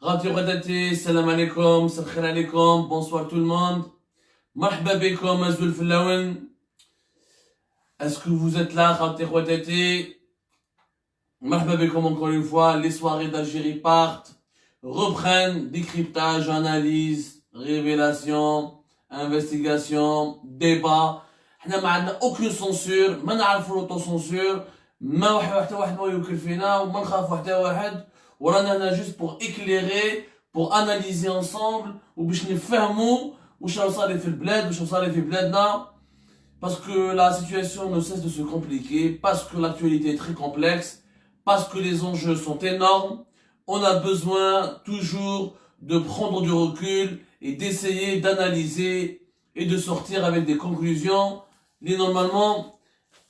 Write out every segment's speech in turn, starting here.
غادي غداتي السلام عليكم مساء الخير عليكم بونسوار تو الموند مرحبا بكم ازول في اللون اسكو vous êtes là غادي غداتي مرحبا بكم encore une fois les soirées d'Algérie partent reprennent décryptage analyse révélation investigation débat حنا ما عندنا aucune censure ما نعرفوا l'autocensure ما حتى واحد ما يوكل فينا وما نخافوا حتى واحد ورانا هنا juste pour éclairer pour analyser ensemble وباش نفهموا واش راه صاري في البلاد واش صاري في بلادنا parce que la situation ne cesse de se compliquer parce que l'actualité est très complexe parce que les enjeux sont énormes on a besoin toujours de prendre du recul et d'essayer d'analyser et de sortir avec des conclusions اللي normalement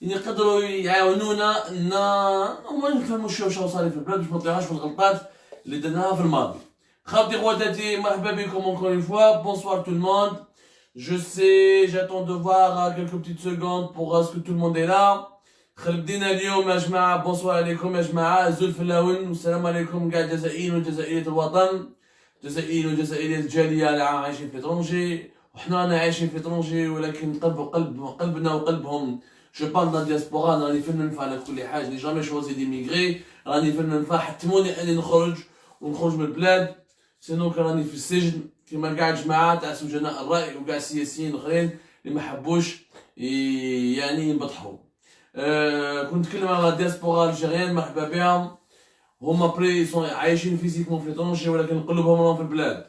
يقدروا يعاونونا ان ما نفهموا شنو صار في البلاد باش ما نطيحوش في الغلطات اللي درناها في الماضي. خاوتي خواتاتي مرحبا بكم encore une fois, bonsoir tout le monde. Je sais, j'attends de voir quelques petites secondes pour ce que tout le monde est là. بدينا اليوم يا جماعه بونسوار عليكم يا جماعه زول في اللون والسلام عليكم كاع الجزائريين وجزائريه الوطن الجزائريين وجزائريه الجاليه اللي عايشين في طرونجي وحنا رانا عايشين في طرونجي ولكن قلبنا وقلبهم. Je parle de la diaspora, راني فين ننفع على كل حاجه، j'ai jamais choisi d'émigrer، راني فين ننفع حتموني اني نخرج من البلاد، سينو كان راني في السجن كيما كاع الجماعه تاع سجناء الراي وكاع السياسيين الاخرين اللي ما حبوش يعني ينبطحوا. كنت نتكلم على الدياسبورا الجيريان مرحبا بهم، هما بري عايشين فيزيكمون في طنجة ولكن قلوبهم راهم في البلاد.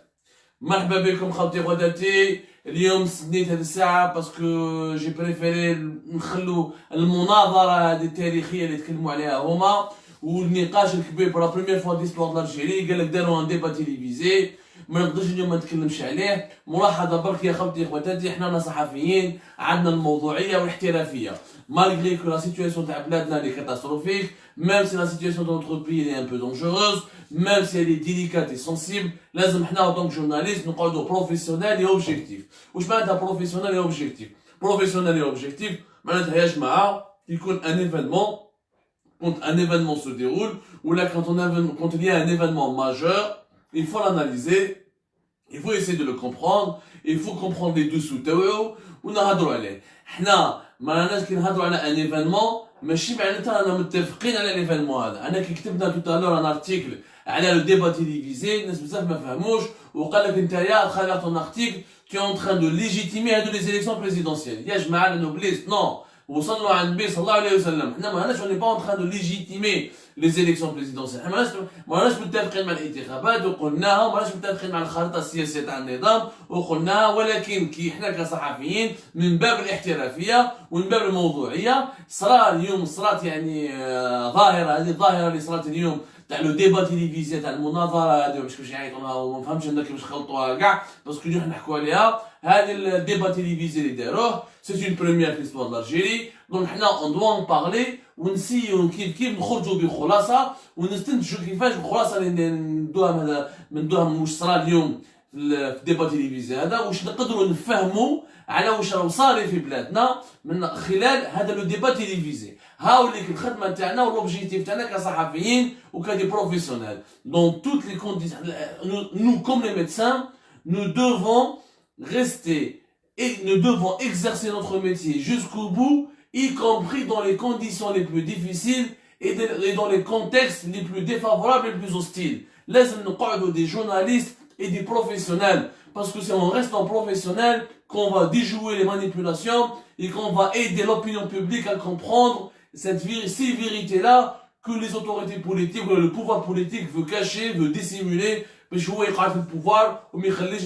مرحبا بكم خوتي غداتي. اليوم سنيت هذه الساعة باسكو جي بريفيري نخلو المناظرة هذه التاريخية اللي تكلموا عليها هما والنقاش الكبير بور لا بروميير فوا ديسبور دالجيري. قالك داروا ان ديبا تيليفيزي ما نقدرش اليوم ما نتكلمش عليه. ملاحظة برك يا خوتي خواتاتي، حنا صحفيين عندنا الموضوعية والاحترافية malgré que la situation تاع بلادنا est catastrophique, même si la situation de notre pays est un peu dangereuse, même si elle est délicate et sensible, لازم حنا en tant que journaliste نقعدوا professionnel et objectif. واش معناتها professionnel et objectif؟ professionnel et objectif معناتها يا جماعة يكون un événement quand un événement se déroule ou là quand il y a un événement majeur, il faut l'analyser, il faut essayer de le comprendre, il faut comprendre les dessous تاعو ونهضروا عليه. حنا ما راناش كي نهضروا على ان ايفينمون ماشي معناتها رانا متفقين على الايفينمون هذا. انا كي كتبنا توتالور ان ارتيكل على لو ديبا تيليفيزي الناس بزاف ما فهموش وقال لك نتايا تخلي طون ارتيكل tu es en train de légitimer هادو لي زيليكسيون بريزيدونسيال. يا جماعه لا نوبليس نو وصلوا عند النبي صلى الله عليه وسلم. حنا ما راناش با en train de légitimer les élections présidentielles. حنا ما راناش متفقين مع الانتخابات وقلناها وما راناش متفقين مع الخريطه السياسيه تاع النظام وقلناها، ولكن كي حنا كصحفيين من باب الاحترافيه ومن باب الموضوعيه صرات يعني ظاهره. هذه الظاهره اللي صرات اليوم تاع لو ديبا تيليفيزي تاع المناظره هذه باش كيفاش يعيطوها وما نفهمش انا كيفاش خلطوها كاع باسكو نحن نحكوا عليها. هذه الديبا تيليفيزي اللي داروه سي اون بروميير في ليستوار دالجيري، دونك حنا اون دوا ان بارلي ونسيو كيف نخرجوا بخلاصه ونستنتجوا كيفاش الخلاصه اللي ندوها من واش صرا اليوم في الديبا تيليفيزي هذا، واش نقدروا نفهموا على واش راه صاري في بلادنا من خلال هذا لو ديبا تيليفيزي. هاوليك الخدمه تاعنا والوبجيكتيف تاعنا كصحفيين وكدي بروفيسيونيل. دون توت لي كونديسيون nous comme les médecins nous devons rester et nous devons exercer notre métier jusqu'au bout, y compris dans les conditions les plus difficiles et dans les contextes les plus défavorables et les plus hostiles. لازم نقعدوا des journalistes et des professionnels parce que c'est en restant professionnel qu'on va déjouer les manipulations et qu'on va aider l'opinion publique à comprendre ces vérités-là que les autorités politiques ou le pouvoir politique veut cacher, veut dissimuler باش هو يقعد في البوفوار وما يخليش.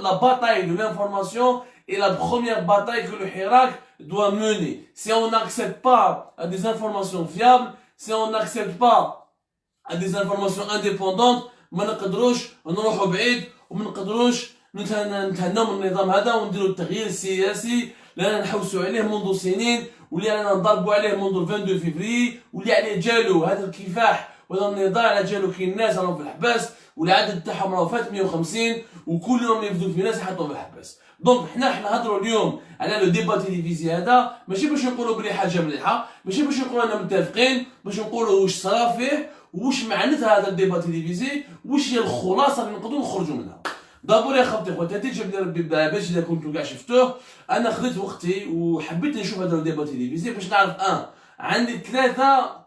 la bataille de l'information est la première bataille que le Hirak doit mener. Si on n'accepte pas à des informations fiables, si on n'accepte pas à des informations indépendantes, ما نقدروش نروحوا بعيد وما نقدروش نتهناو من النظام هذا ونديروا التغيير السياسي اللي رانا نحوسوا عليه منذ سنين واللي رانا نضربوا عليه منذ 22 فبراير واللي عليه جالو هذا الكفاح وهذا النضال على جالو كاين ناس راهم في الحباس والعدد تاعهم راه فات 150 وكل يوم يفدوا في ناس يحطوا في الحباس. دونك حنا نهضروا اليوم على لو ديبا تيليفيزي هذا ماشي باش نقولوا بلي حاجه مليحه، ماشي باش نقولوا انا متفقين، باش نقولوا واش صرا فيه واش معناتها هذا الديبا تيليفيزي، واش هي الخلاصه اللي نقدروا نخرجوا منها. دابور يا خاوتي خواتاتي جاب لي ربي باش اذا كنتو كاع شفتوه، انا خديت وقتي وحبيت نشوف هذا الديبا تيليفيزي باش نعرف عندي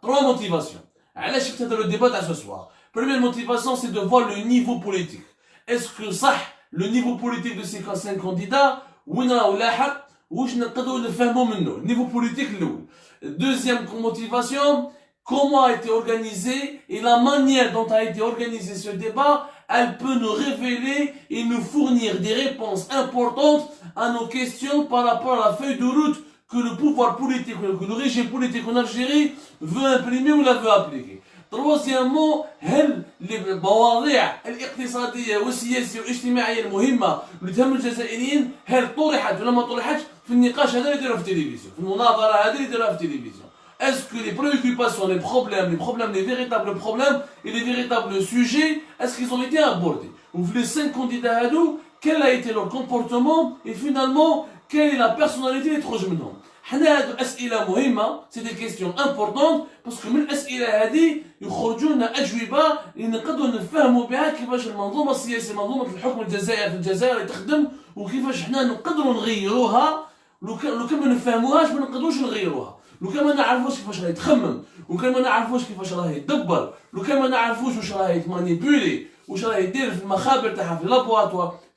trois motivations. علاش شفت هذا الديبا تاع سو سوار. Première motivation c'est de voir le niveau politique. Est-ce que صح le niveau politique de ces 5 candidats وين راهو لاحق واش نقدروا نفهموا منه النيفو بوليتيك الاول. Deuxième motivation, comment a été organisé et la manière dont a été organisé ce débat, elle peut nous révéler et nous fournir des réponses importantes à nos questions par rapport à la feuille de route que le pouvoir politique, que le régime politique en Algérie veut imprimer ou la veut appliquer. Troisièmement, هل المواضيع الاقتصادية والسياسية والاجتماعية المهمة اللي تهم الجزائريين هل طرحت ولا ما طرحتش في النقاش هذا اللي يديروه في التلفزيون، في المناظرة هذه اللي يديروها في التلفزيون. Est-ce que les préoccupations, les véritables problèmes et les véritables sujets, est-ce qu'ils ont été abordés? Ou les 5 candidats à nous, quel a été leur comportement et finalement, quelle est la personnalité des trois منهم؟ حنا هادو أسئلة مهمة، سي دي كيستيون امبورطونت باسكو من الأسئلة هذه يخرجوا لنا أجوبة اللي نقدروا نفهموا بها كيفاش المنظومة السياسية، منظومة الحكم الجزائري في الجزائر تخدم وكيفاش حنا نقدروا نغيروها. لو كان ما نفهموهاش ما نقدروش نغيروها. لو كان ما نعرفوش كيفاش راهي تخمم، لو كان ما نعرفوش كيفاش راهي تدبر، لو كان ما نعرفوش واش راهي تمانيبولي، واش راهي دير في المخابر تاعها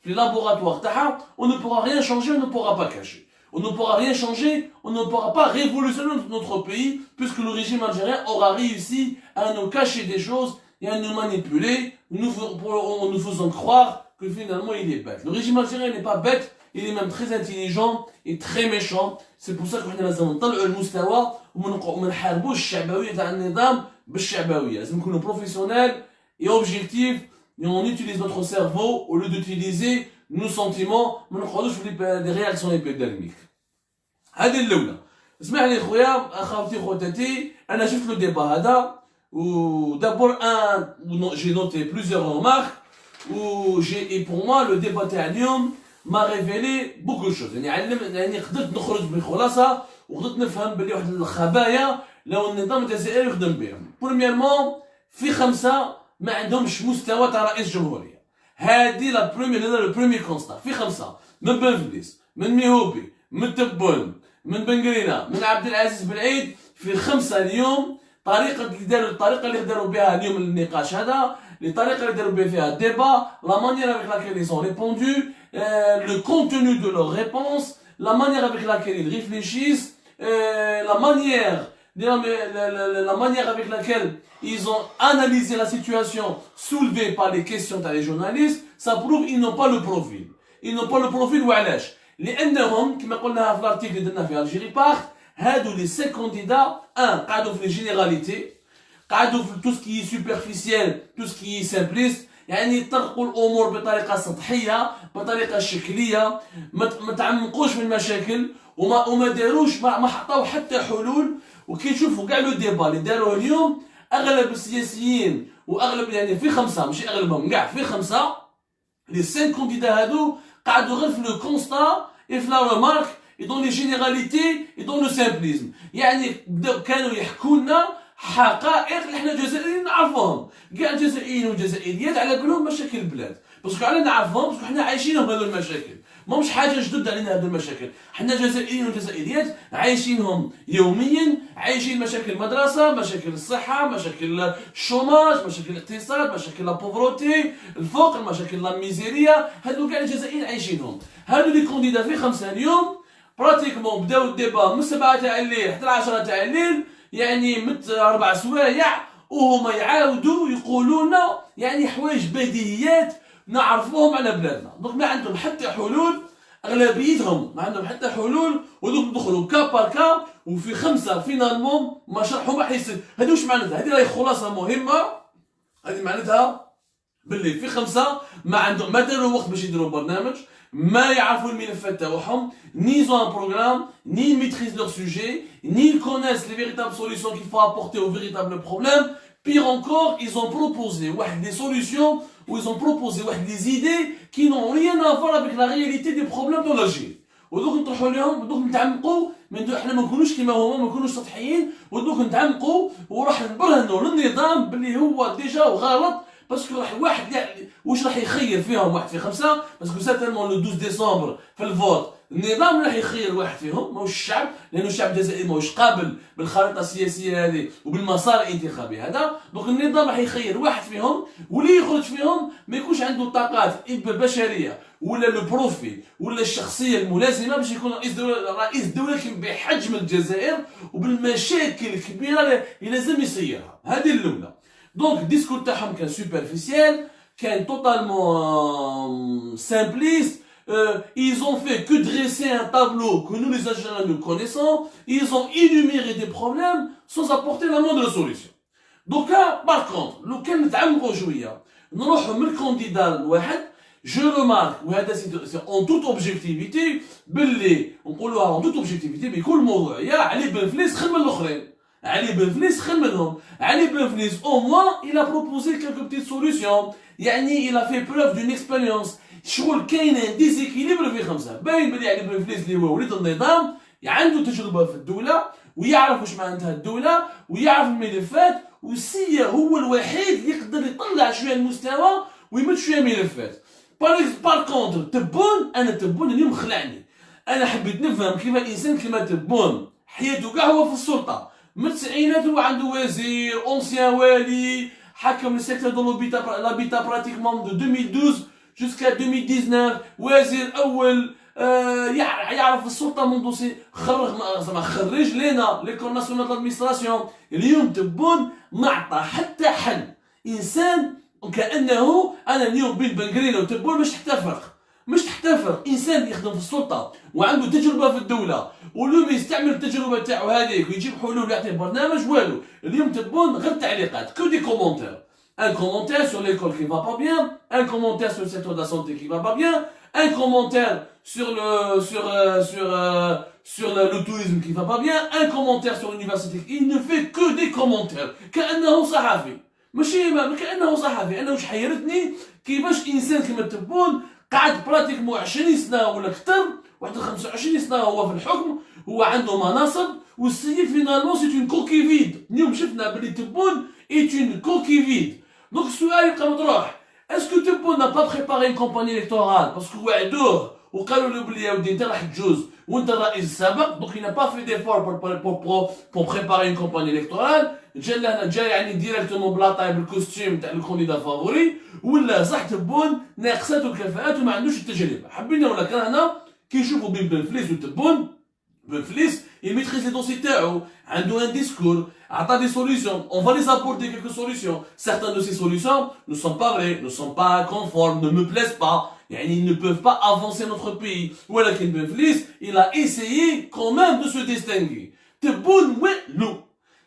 في لابوراتوار تاعها، on ne pourra rien changer, on ne pourra pas cacher. On ne pourra rien changer, on ne pourra pas révolutionner notre pays, puisque le régime algérien aura réussi à nous cacher des choses et à nous manipuler, en nous faisant croire que finalement il est bête. Le régime algérien n'est pas bête, il est même très intelligent et très méchant. C'est pour ça que nous لازم نطلعوا المستوى وما نحاربوش الشعبوية تاع النظام بالشعبوية. لازم نكونوا professionnels et objectifs et on utilise notre cerveau au lieu d'utiliser nos sentiments. ما نقعدوش في des réactions épidermiques. هذه الأولى. اسمح لي خويا اخوتي خواتاتي، انا شفت لو ديبا هذا و d'abord j'ai noté plusieurs remarques et pour moi le débat تاع اليوم m'a révélé beaucoup de choses. يعني قدرت نخرج بخلاصة وقدرت نفهم بلي واحد الخبايا لو النظام الجزائري يخدم بهم. Premièrement في 5 ما عندهمش مستوى تاع رئيس جمهورية. هذه هذا لو بروميير كونستا. في 5 من بنفليس، من ميهوبي، من تبون، من بنقرينا، من عبد العزيز بالعيد، في 5 اليوم الطريقة اللي داروا بها اليوم النقاش هذا، الطريقة اللي داروا بها فيها الديبا، la manière avec laquelle ils ont répondu, le contenu de leurs réponses, la manière avec laquelle ils réfléchissent, la manière avec laquelle ils ont analysé la situation soulevée par les questions des journalistes, ça prouve qu'ils n'ont pas le profil. Ils n'ont pas le profil وعلاش؟ لأنهم كما قلنا في الارتيكل اللي درنا في الجيري باخ، هادو لي 5 كانديدا قعدوا في لي جينيراليتي، قعدوا في تو سكي سوبرفيسيال، تو سكي سامبليست، يعني يطرقوا الامور بطريقه سطحيه، بطريقه شكليه، ما تعمقوش في المشاكل وما داروش، ما حطوا حتى حلول. وكي تشوفوا كاع لو ديبا اللي داروه اليوم، اغلب السياسيين واغلب يعني في 5 ماشي اغلبهم كاع في 5 لي 5 كانديدا هادو قعدوا غير في لو كونستا اي في لا رومارك اي دون لي جينيراليتي اي دون لو سامبليزم. يعني بداو كانوا يحكوا لنا حقائق اللي حنا الجزائريين نعرفوهم. كاع الجزائريين والجزائريات على بالهم مشاكل البلاد، باسكو على نعرفوهم باسكو حنا عايشينهم هذو المشاكل، ماهمش حاجه جدد علينا هذو المشاكل. حنا جزائريين والجزائريات عايشينهم يوميا، عايشين مشاكل المدرسه، مشاكل الصحه، مشاكل الشوماج، مشاكل الاقتصاد، مشاكل لابوفروتي، الفقر، مشاكل لا ميزيريا، هذو كاع الجزائريين عايشينهم. هذو لي كونديدا في 5 اليوم براتيكمون بداو الديبا من 7 تاع الليل حتى 10 تاع الليل، يعني مت 4 سوايع وهما يعاودوا يقولوا لنا يعني حوايج بديهيات نعرفوهم على بلادنا. دونك ما عندهم حتى حلول، اغلبيتهم ما عندهم حتى حلول، ودوك ندخلوا كا بار كا وفي 5 فينالمون ما شرحوا ما حيصير. هذه واش معناتها؟ هذه راهي خلاصه مهمه. هذه معناتها باللي في 5 ما داروا وقت باش يديروا برنامج، ما يعرفوا الملفات تاعهم، ni ils ont un programme, ni ils maîtrisent leur sujet, ni ils connaissent les véritables solutions qu'il faut apporter aux véritables problèmes. Pire encore, ils ont proposé des solutions ou ils ont proposé des idées qui n'ont rien à voir avec la réalité des problèmes dans l'Algérie. ودوك نطرحوا لهم ودوك نتعمقوا من احنا ما نكونوش كيما هما، ما نكونوش سطحيين ودوك نتعمقوا وراح نبرهنوا للنظام باللي هو ديجا غلط. باسكو راح واحد يعني واش راح يخير فيهم واحد في خمسه، باسكو سيرتينمون لو 12 ديسمبر في الفوت النظام راح يخير واحد فيهم ماهوش الشعب، لانه الشعب الجزائري ماهوش قابل بالخريطه السياسيه هذه وبالمسار الانتخابي هذا. دونك النظام راح يخير واحد فيهم واللي يخرج فيهم ما يكونش عنده طاقات بشريه ولا لو بروفي ولا الشخصيه الملازمه باش يكون رئيس دوله بحجم الجزائر وبالمشاكل الكبيره اللي لازم يسيرها. هذه الاولى. دونك الديسكور تاعهم كان سوبرفيسيال، كان توتالمون سامبليست. Ils ont fait que dresser un tableau que nous les Algériens nous connaissons. Ils ont énuméré des problèmes sans apporter la moindre solution. Donc là, par contre, لو كان نتعمقوا شويه نروحوا من الكانديدا الواحد، جو ريمارك وهذا سي اون توت اوبجيكتيفيتي باللي نقولوها اون توت اوبجيكتيفيتي بكل موضوعيه، علي بن فليس خير من الاخرين. علي بن فليس خير منهم. علي بن فليس au moins il a proposé quelques petites solutions، يعني il a fait preuve d'une expérience. شغل كاين ديزيكيليبر في خمسه، باين بلي علي بن فليس اللي هو وليد النظام عنده تجربه في الدوله ويعرف واش معناتها الدوله ويعرف الملفات، وسي هو الوحيد اللي يقدر يطلع شويه المستوى ويمد شويه ملفات. بار كونتر تبون، انا تبون اليوم خلعني. انا حبيت نفهم كيف الانسان كيما تبون حياته كاع هو في السلطه من التسعينات، هو عنده وزير اونسيان والي حكم السيكتور دو لابيتا براتيكمون دو 2012 jusqu'à 2019، وزير اول يعرف السلطه منذ خرج لنا ليكول ناسيونال دادمينستراسيون. اليوم تبون ما عطى حتى حل انسان، كانه انا اليوم بين بنقرينه وتبون مش تحت فرق، مش تحت فرق. انسان يخدم في السلطه وعنده تجربه في الدوله واليوم يستعمل التجربه تاعو هذيك ويجيب حلول ويعطي برنامج والو. اليوم تبون غير تعليقات، كو دي كومونتير. Un commentaire sur l'école qui va pas bien, un commentaire sur le secteur de la santé qui va pas bien, un commentaire sur le tourisme qui va pas bien, un commentaire sur l'université. Il ne fait que des commentaires. كأنه صحفي. ماشي كأنه صحفي. أنا واش حيرتني كيفاش إنسان كيما تبون قعد براتيكمون 20 سنة ولا أكثر، واحد 25 سنة هو في الحكم، هو عنده مناصب، والسيد فينالمون سي اون كوكي فيد. اليوم شفنا بلي تبون est une coquille vide. Donc السؤال يبقى مطروح، اسكو تبون n'a pas préparé une campagne électorale باسكو وعدوه وقالوا له بلي يا ودي انت راح تجوز وانت الرئيس السابق، دونك il n'a pas fait d'effort pour préparer une campagne électorale. جا لهنا جا يعني ديريكتومون بلا طاي بالكوستيم تاع الكونديدا فافوري، ولا صح تبون ناقصاته الكفاءات وما عندوش التجربه. حبينا ولا كرهنا كي نشوفوا بين بن فليس وتبون، بن فليس يميتريز لي دوسي تاعو، عنده ان ديسكور، عطا دي سوليسيون. On va les apporter quelques solutions. Certaines de ces solutions ne sont pas vraies, ne sont pas conformes, ne me plaisent pas. يعني ils ne peuvent pas avancer notre pays. ولكن بن فليس il a essayé quand même de se distinguer. تبون وين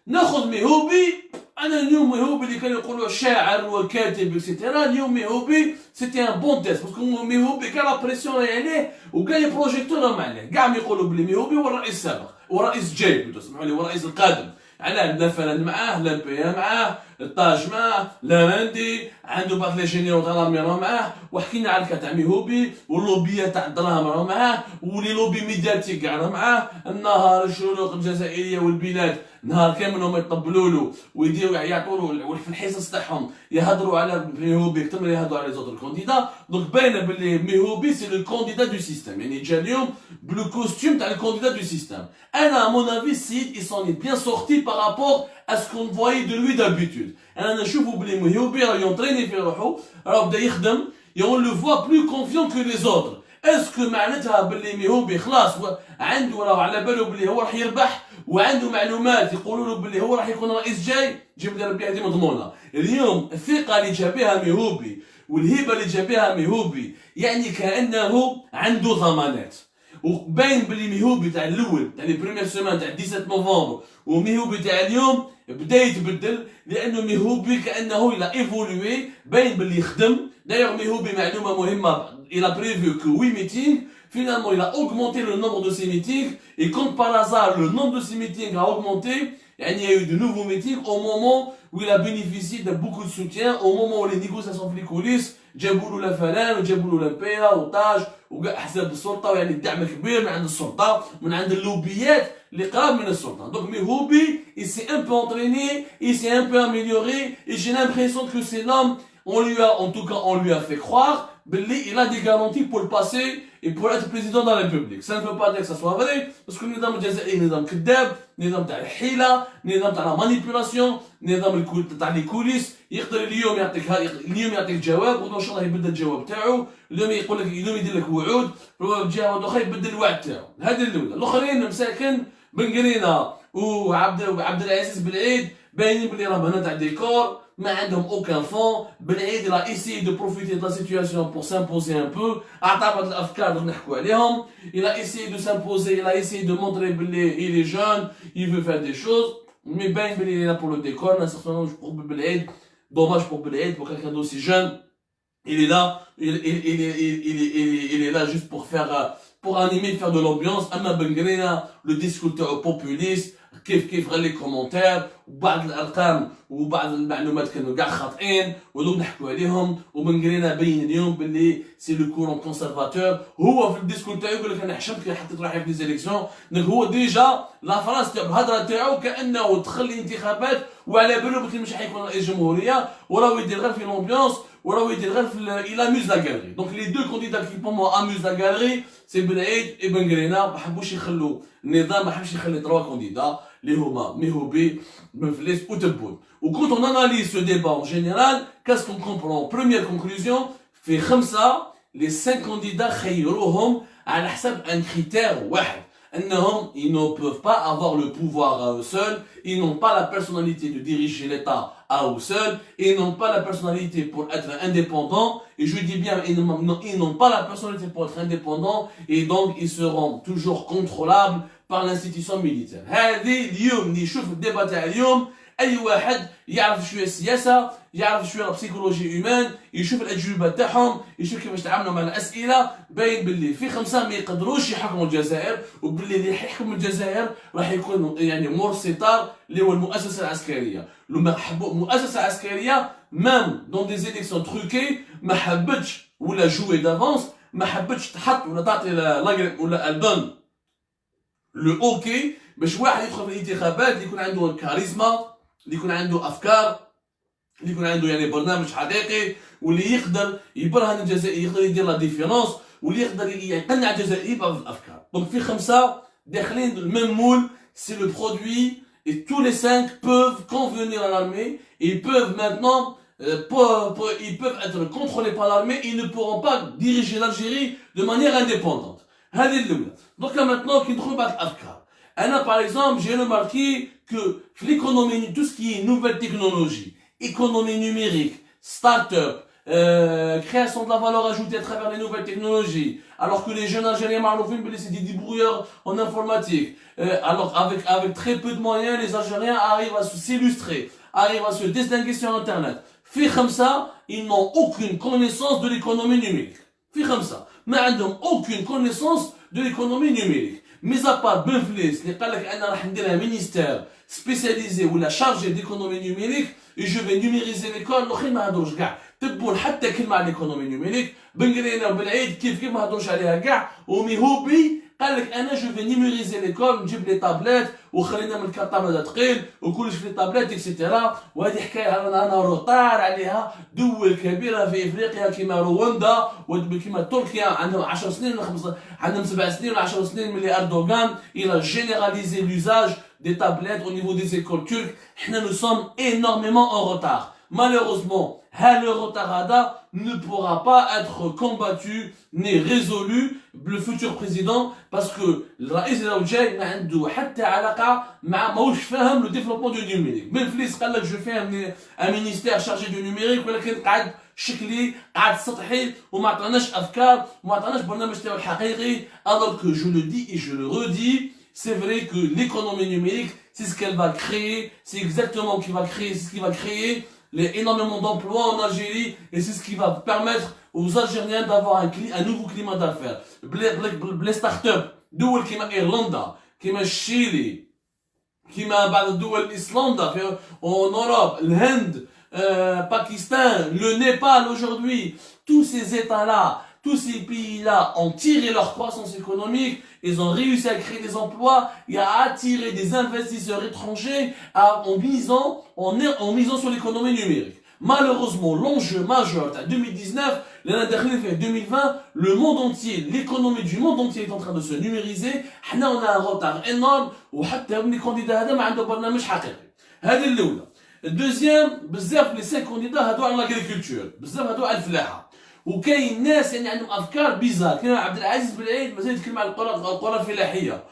ناخذ ميهوبي. انا اليوم ميهوبي اللي كانوا يقولوا شاعر وكاتب اكسيتيرا، اليوم ميهوبي سيتي ان بون تيست باسكو ميهوبي كاع لا بريسيون راهي عليه وكاع لي بروجيكتور راهم عليه، كاع ما يقولوا بلي ميهوبي هو الرئيس السابق ورئيس جاي بلوتو سمحوا لي، هو الرئيس القادم. علاه لا فرند معاه، لا بيا معاه، الطاج معاه، لا راندي عنده بعض لي جينيرو تاع لامي راهو معاه، وحكينا على الكا تاع ميهوبي واللوبيات تاع الدراهم راهو معاه، ولي لوبي ميدياتيك كاع راهو معاه. النهار الشروق الجزائريه والبلاد نهار كامل هما يطبلوا له ويديروا يعطوا له في الحصص تاعهم يهضروا على ميهوبي اكثر من يهضروا على لي زوتر كونديدا. دونك باينه باللي ميهوبي سي لو كونديدا دو سيستيم، يعني جا اليوم بلو كوستيم تاع الكونديدا دو سيستيم. انا مون افي السيد اي سون بيان سورتي par rapport à ce qu'on voyait de lui d'habitude. انا نشوفوا بلي ميهوبي راه يونطريني في روحو، راه بدا يخدم، on le voit plus confiant que les autres. اسكو معناتها باللي ميهوبي خلاص عنده راه على باله باللي هو راح يربح وعنده معلومات يقولوا له باللي هو راح يكون رئيس جاي، جيب لي ربي هذه مضمونه. اليوم الثقه اللي جا بها ميهوبي والهبه اللي جا بها ميهوبي يعني كانه عنده ضمانات. وباين باللي ميهوبي تاع الاول تاع لي بريمير سيمان تاع 17 نوفمبر وميهوبي تاع اليوم بدا يتبدل، لانه ميهوبي كانه الى ايفولوي، باين باللي يخدم. دايوغ ميهوبي معلومه مهمه، il a prévu que 8 meetings Finalement, il a augmenté le nombre de ses meetings, et comme par hasard, le nombre de ses meetings a augmenté, il y a eu de nouveaux meetings au moment où il a bénéficié de beaucoup de soutien, au moment où les négociations في les coulisses, جابوا له الفلان وجابوا له البيرا وطاج وكاع احزاب السلطه ويعني الدعم كبير من عند السلطه من عند اللوبيات اللي قراب من السلطه. Donc Mehoubi, il s'est un peu entraîné, il s'est un peu amélioré, et j'ai l'impression que c'est l'homme, on lui a fait croire, il a des garanties pour le passé et pour être président de la République. Ça ne veut pas dire que ça soit vrai, parce que le nizam الجزائري نظام كذاب, نظام تاع الحيله, نظام تاع لا مانيبيولاسيون, نظام تاع لي كوليس. يقدر اليوم يعطيك جواب، وان شاء الله يبدل الجواب تاعو، اليوم يقول لك اليوم يدير لك وعود، جهه اخرى يبدل الوعد تاعو. هذه الاولى. الاخرين مساكن بن قرينه وعبد العزيز بالعيد باينين بلي راه هنا تاع ديكور، ما عندهم aucun fond. بالعيد il a essayé de profiter de la situation pour s'imposer un peu، اعطى بعض الافكار اللي نحكوا عليهم، il a essayé de s'imposer، il a essayé de montrer بلي il est jeune، il veut faire des choses، mais باين بلي il est là pour le décor. un certain nombre pour بالعيد. Dommage pour Belhaïd, pour quelqu'un d'aussi jeune. Il est là, il est là juste pour faire, pour animer, faire de l'ambiance. Amma Bengrena, le discours populiste, كيف غير لي كومونتير وبعض الارقام وبعض المعلومات كانوا كاع خاطئين ولو نحكوا عليهم. ومن قرينا بين اليوم باللي سي لو كورون كونسيرفاتور. هو في الديسكور تاعو يقول لك انا حشمت كي حطيت روحي في ليزيليكسيون. دونك هو ديجا لا فرنسا تاع الهضره تاعو كانه دخل الانتخابات وعلى بالو بلي مش حيكون رئيس جمهوريه، وراهو يدير غير في لومبيونس، وراهو يدير غير في il amuse la galerie. Donc les deux candidats qui pour moi amusent la galerie c'est Belhaïd et Ben Grena. ما حبوش يخلوا النظام، ما حبش يخلي 3 candidats اللي هما مهوبي مفلس وتبون. وكنت on analyse ce débat en général, qu'est-ce qu'on comprend? Première conclusion، في 5 les 5 candidats خيروهم على حسب un critère واحد، انهم ils ne peuvent pas avoir le pouvoir à eux seuls, ils n'ont pas la personnalité de diriger l'État à eux seuls, ils n'ont pas la personnalité pour être indépendants, et je dis bien ils n'ont pas la personnalité pour être indépendants, et donc ils seront toujours contrôlables par l'institution militaire. هذه اليوم نشوف الديبا تاع اليوم اي واحد يعرف شويه السياسه، يعرف شويه البسيكولوجي هيومان، يشوف الاجوبه تاعهم، يشوف كيفاش يتعاملوا مع الاسئله، باين باللي في 5 ما يقدروش يحكموا الجزائر، وباللي اللي يحكم الجزائر راح يكون يعني مورسيتار اللي هو المؤسسه العسكريه. لما حبوا مؤسسه عسكريه مام دون دي زيليكسيون تروكي ما حبتش ولا جوي دافونس، ما حبتش تحط ولا تعطي ولا الدون لو اوكي باش واحد يدخل في الانتخابات اللي يكون عنده كاريزما، اللي يكون عنده افكار، اللي يكون عنده يعني برنامج حقيقي، واللي يقدر يبرهن الجزائر، يقدر يدير لا ديفيرونس، واللي يقدر يقنع الجزائريين بهذه الافكار. دونك في 5 داخلين الميم مول، سي لو برودوي et tous les 5 peuvent convenir à l'armée, ils peuvent maintenant ils peuvent être contrôlés par l'armée, ils ne pourront pas diriger l'Algérie de manière indépendante. هذه الأولى. Donc là maintenant qui ندخلوا بعض الافكار. انا par exemple j'ai remarqué que l'économie, tout ce qui est nouvelle technologie, économie numérique, start-up, création de la valeur ajoutée à travers les nouvelles technologies, alors que les jeunes Algériens maroufin c'est des débrouilleurs en informatique, alors avec très peu de moyens les Algériens arrivent à s'illustrer, arrivent à se distinguer sur internet. في 5 ils n'ont aucune connaissance de l'économie numérique. في 5 ما عندهم aucune connaissance de l'économie numérique. Mais à part Benflis اللي قال لك انا راح نديرها مينيستير سبيسياليزي ولا شارجي ديكونومي نيميريك et je vais numériser l'école. الاخرين ما هضروش كاع، تبون حتى كلمه على الايكونومي نيميريك. بن قرينا وبالعيد كيف ما هضروش عليها كاع. وميهوبي قال لك انا جو في نيميريزي ليكول، نجيب لي طابلات وخلينا من الكارطابل هذا ثقيل وكلش في لي طابلات اكسيتيرا. وهذه حكايه انا روطار عليها. دول كبيره في افريقيا كيما رواندا وكيما تركيا عندهم 10 سنين ولا 15، عندهم 7 سنين ولا 10 سنين ملي اردوغان il a généralisé l'usage des tablettes au niveau des écoles turques. Nous sommes énormément en retard. Malheureusement, le retard ne pourra pas être combattu ni résolu le futur président parce que le رئيس الجاي ما عنده حتى علاقة مع ماهوش فاهم le développement du numérique. Benflis قال لك je fais un ministère chargé du numérique ولكن قاعد شكلي قاعد سطحي وما عطاناش افكار وما عطاناش برنامج تاعو الحقيقي. Alors que je le dis et je le redis, c'est vrai que l'économie numérique, c'est ce qu'elle va créer, c'est exactement ce qui va créer énormément d'emplois en Algérie et c'est ce qui va permettre aux Algériens d'avoir un nouveau climat d'affaires. Les startups, دول كيما إيرلندا، كيما الشيلي، كيما بعض الدول الإسلندا en Europe، الهند، Pakistan, le Népal aujourd'hui, tous ces États-là, tous ces pays-là ont tiré leur croissance économique, ils ont réussi à créer des emplois et à attirer des investisseurs étrangers en misant sur l'économie numérique. Malheureusement, l'enjeu majeur de 2019, l'année dernière, 2020, le monde entier, l'économie du monde entier est en train de se numériser. On a un retard énorme, وحتى les candidats هذا ما عنده برنامج حقيقي. هذه الأولى. الدوزيام بزاف لي 5 كانديدا هادو على لاغريكولتور، بزاف هادو على الفلاحه. وكاين ناس يعني عندهم افكار بيزار، كاين عبد العزيز بن عيد مازال يتكلم على القرى الفلاحيه.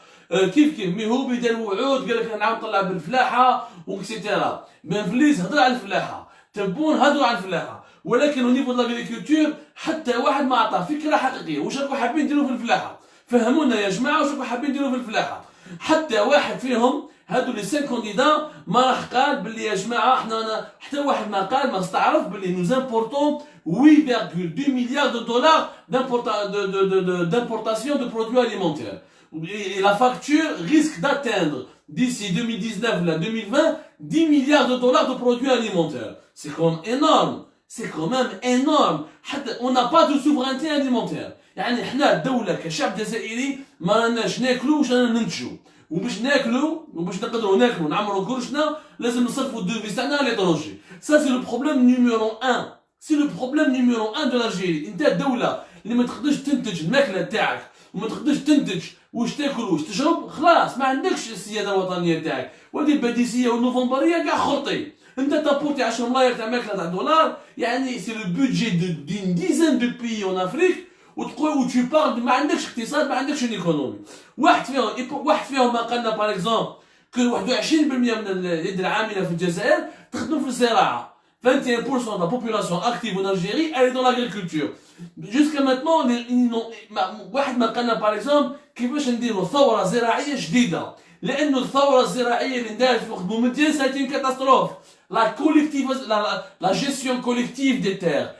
كيف مي هو بدا وعود قال لك انا نعاود نطلع بالفلاحه وكسيتيرا. بن فليس هضر على الفلاحه، تبون هضروا على الفلاحه، ولكن او نيفو لاغريكولتور حتى واحد ما عطى فكره حقيقيه. واش راكم حابين ديروا في الفلاحه؟ فهمونا يا جماعه واش راكم حابين ديروا في الفلاحه؟ حتى واحد فيهم هادو لي 5 كانديدا ما راح قال باللي يا جماعه حنا حتى واحد ما قال ما استعرف باللي نوز امبورتون 8,2 milliards de dollars d'importation de produits alimentaires. Et la facture risque d'atteindre d'ici 2019 à 2020 10 milliards de dollars de produits alimentaires. C'est quand même énorme. C'est quand même énorme. On n'a pas de souveraineté alimentaire. يعني حنا الدولة كشعب جزائري ما راناش ناكلو واش رانا ننتجو. وباش ناكلو وباش نقدروا ناكلو نعمروا كرشنا لازم نصرفوا الدوفيس تاعنا على ليترونجي. Ça c'est le problème numéro 1. C'est le problème numéro 1 de l'Algérie. انت الدولة اللي ما تقدرش تنتج الماكلة تاعك وما تقدرش تنتج واش تاكل واش تشرب، خلاص ما عندكش السيادة الوطنية تاعك. وهذه الباديسية والنوفمبرية كاع خرطي. انت تابورتي 10 ملاير تاع ماكلة تاع دولار، يعني سي لو بودجي d'une dizaine de pays en Afrique. وتقول وتو بارل ما عندكش اقتصاد، ما عندكش ايكونومي. واحد فيهم ما قالنا باغ اكزومبل كو 21% من اليد العامله في الجزائر تخدم في الزراعه. 21% de la population active en Algérie elle est dans l'agriculture. Jusqu'à maintenant واحد ما قالنا باغ اكزومبل كيفاش نديروا ثوره زراعيه جديده، لانه الثوره الزراعيه اللي دارت في وقت بومدين سايتي une catastrophe. La gestion collective des terres,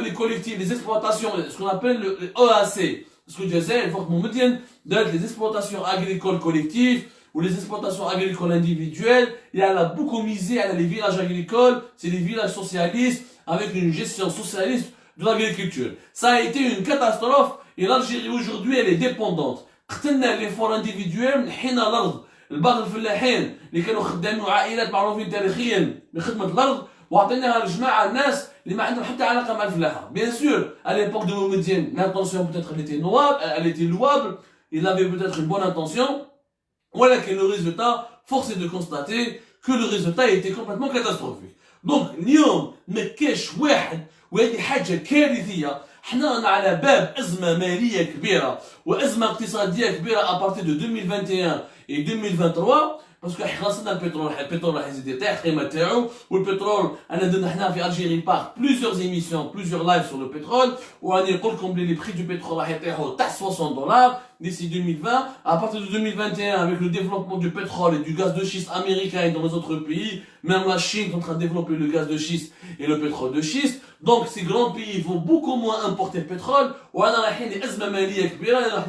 les collectifs, les exploitations, ce qu'on appelle le EAC, parce que je sais, il faut que nous mettions les exploitations agricoles collectives ou les exploitations agricoles individuelles. Il y a beaucoup misé à les villages agricoles, c'est des villages socialistes avec une gestion socialiste de l'agriculture. Ça a été une catastrophe et l'Algérie aujourd'hui elle est dépendante. قتلنا l'effort individuel من حين الأرض. البعض الفلاحين اللي كانوا خدامين وعائلات معروفين تاريخيا بخدمه الارض وعطيناها لجماعه الناس اللي ما عندهم حتى علاقه مع الفلاحه. بيان سور à l'époque de Moumedienne l'intention peut-être elle était louable, il avait peut-être une bonne intention, ولكن le résultat force est de constater que le résultat était complètement catastrophique. donc اليوم ما كاش واحد، وهذه حاجه كارثيه. حنا على باب ازمه ماليه كبيره وازمه اقتصاديه كبيره ابارتي دو 2021 et 2023 باسكو خلصنا البترول راح يزيد يطيح القيمه تاعو. والبترول انا درنا حنا في الجيري بار plusieurs émissions plusieurs lives sur le pétrole وراني نقول لكم بلي les prix du pétrole راح يطيحوا تحت $60 d'ici 2020. À partir de 2021 avec le développement du pétrole et du gaz de schiste américain et dans les autres pays, même la Chine est en train de développer le gaz de schiste et le pétrole de schiste. Donc ces grands pays vont beaucoup moins importer le pétrole وانا رايحين لازمه ماليه كبيره.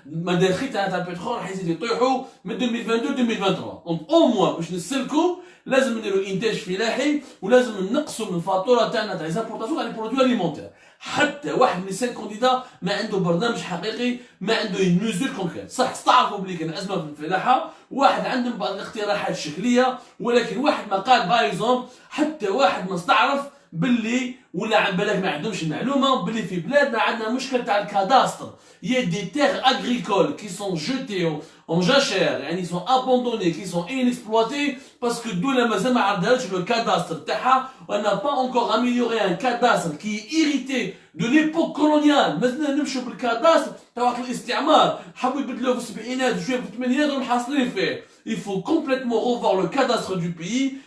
المداخيل تاع البترول راح يزيدوا يطيحوا من 2022 2023. donc au moins باش نسلكوا لازم نديروا انتاج فلاحي ولازم نقصوا من الفاتوره تاعنا تاع ليزامبورطاسيون تاع لي برودوي اليمونتير. حتى واحد من 5 كانديدا ما عنده برنامج حقيقي، ما عنده اون ميزور كونكريت. صح استعرفوا بلي كان ازمه في الفلاحه، واحد عندهم بعض الاقتراحات الشكليه، ولكن واحد ما قال باغ اكزومبل حتى واحد ما استعرف باللي ولا عن بالك ما عندهمش المعلومه باللي في بلادنا عندنا مشكل تاع الكاداستر. يا دي تيغ اغريكول كي سون جوتي en jachère, يعني ils sont abandonnés, qui sont inexploités parce que الدولة مازال ما عندهاش le cadastre تاعها. on n'a pas encore amélioré un cadastre qui est hérité de l'époque coloniale. مازلنا نمشوا بالكاداستر تاع وقت الاستعمار، حبوا يبدلوه في السبعينات وشويه في الثمانينات ومحاصرين فيه. il faut complètement revoir le cadastre du pays.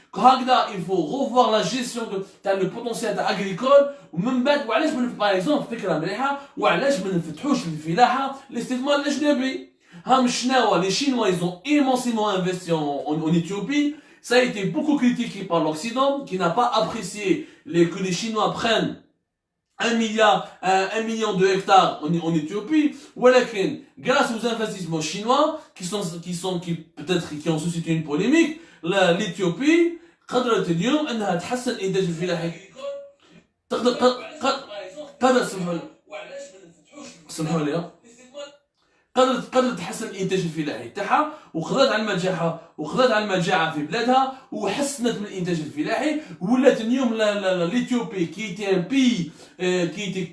il faut revoir la gestion de le potentiel agricole. ومن بعد وعلاش باغ اكزومبل فكره مليحه، وعلاش ما نفتحوش الفلاحه الاستثمار الاجنبي. Les Chinois, ils ont immensément investi en Éthiopie. Ça a été beaucoup critiqué par l'Occident, qui n'a pas apprécié que les Chinois prennent 1 million de hectares en Éthiopie, ولكن grâce aux investissements chinois qui ont suscité une polémique, l'Éthiopie قدرت اليوم انها تحسن الانتاج الفلاحي. قدرت سمحوا لي قدرت تحسن الانتاج الفلاحي تاعها، وقضت على المجاعه في بلادها، وحسنت من الانتاج الفلاحي، ولات اليوم l'Éthiopie qui était un pays